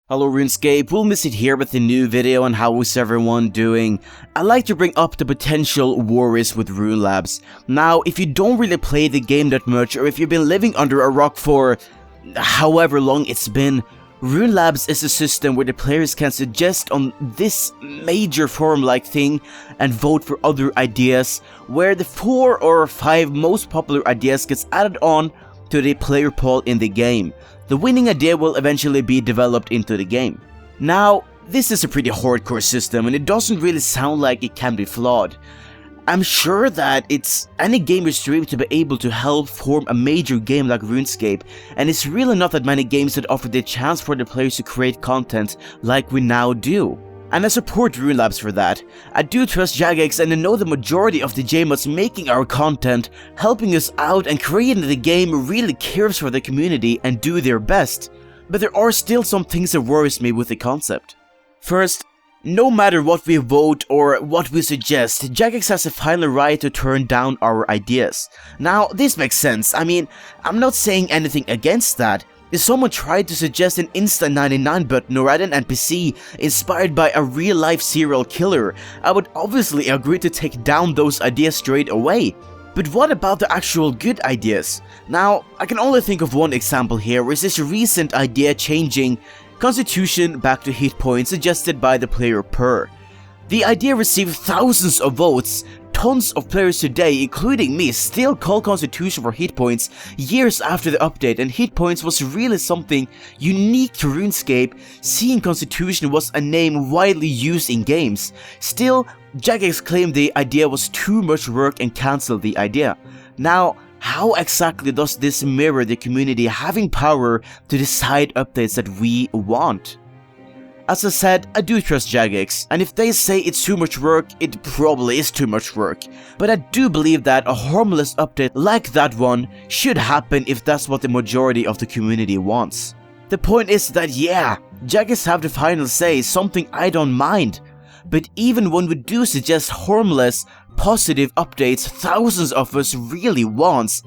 Hello Runescape, Wilmisit here with a new video on how is everyone doing. I like to bring up the potential worries with RuneLabs. Now, if you don't really play the game that much, or if you've been living under a rock for however long it's been, RuneLabs is a system where the players can suggest on this major forum-like thing and vote for other ideas, where the 4 or 5 most popular ideas gets added on to the player poll in the game. The winning idea will eventually be developed into the game. Now, this is a pretty hardcore system and it doesn't really sound like it can be flawed. I'm sure that it's any gamer's dream to be able to help form a major game like RuneScape, and it's really not that many games that offer the chance for the players to create content like we now do. And I support RuneLabs for that. I do trust Jaggers and I know the majority of the JMods making our content, helping us out and creating the game really cares for the community and do their best. But there are still some things that worries me with the concept. First, no matter what we vote or what we suggest, Jaggers has a final right to turn down our ideas. Now, this makes sense. I mean, I'm not saying anything against that. If someone tried to suggest an Insta99 button or add an NPC inspired by a real-life serial killer, I would obviously agree to take down those ideas straight away. But what about the actual good ideas? Now, I can only think of one example here, is this recent idea changing Constitution back to hit points suggested by the player Per. The idea received thousands of votes. Tons of players today, including me, still call Constitution for hit points years after the update, and hit points was really something unique to RuneScape, seeing Constitution was a name widely used in games. Still, Jaggers claimed the idea was too much work and cancelled the idea. Now, how exactly does this mirror the community having power to decide updates that we want? As I said, I do trust Jaggers, and if they say it's too much work, it probably is too much work. But I do believe that a harmless update like that one should happen if that's what the majority of the community wants. The point is that yeah, Jaggers have the final say, something I don't mind. But even when we do suggest harmless, positive updates thousands of us really wants,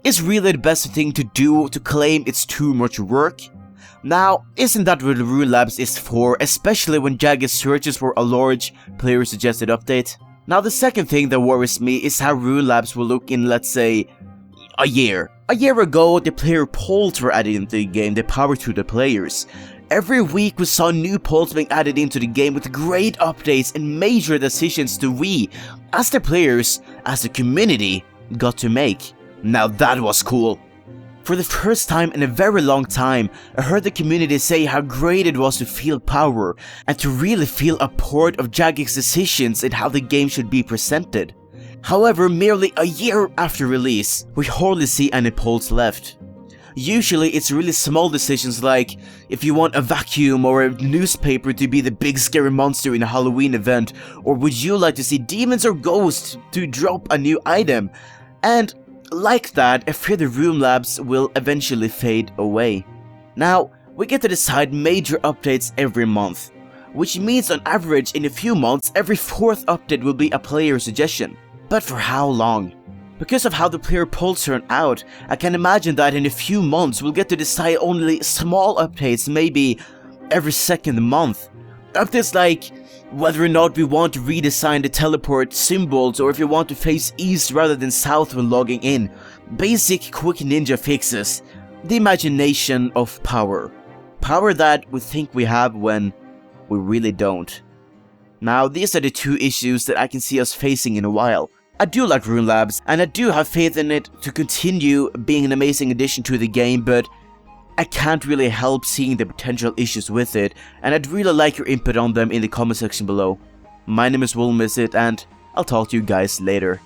is really the best thing to do to claim it's too much work? Now, isn't that what RuneLabs is for, especially when Jaggers searches for a large player-suggested update? Now, the second thing that worries me is how RuneLabs will look in, let's say, a year. A year ago, the player polls were added into the game, the power to the players. Every week we saw new polls being added into the game with great updates and major decisions that we, as the players, as the community, got to make. Now that was cool. For the first time in a very long time, I heard the community say how great it was to feel power and to really feel a part of Jaggers' decisions and how the game should be presented. However, merely a year after release, we hardly see any polls left. Usually it's really small decisions like if you want a vacuum or a newspaper to be the big scary monster in a Halloween event, or would you like to see demons or ghosts to drop a new item, and like that, I fear the RuneLabs will eventually fade away. Now, we get to decide major updates every month, which means on average in a few months every 4th update will be a player suggestion. But for how long? Because of how the player polls turn out, I can imagine that in a few months we'll get to decide only small updates, maybe every 2nd month. Updates like whether or not we want to redesign the teleport symbols or if you want to face east rather than south when logging in. Basic quick ninja fixes. The imagination of power. Power that we think we have when we really don't. Now, these are the 2 issues that I can see us facing in a while. I do like RuneLabs and I do have faith in it to continue being an amazing addition to the game, but I can't really help seeing the potential issues with it, and I'd really like your input on them in the comment section below. My name is Wilmisit, and I'll talk to you guys later.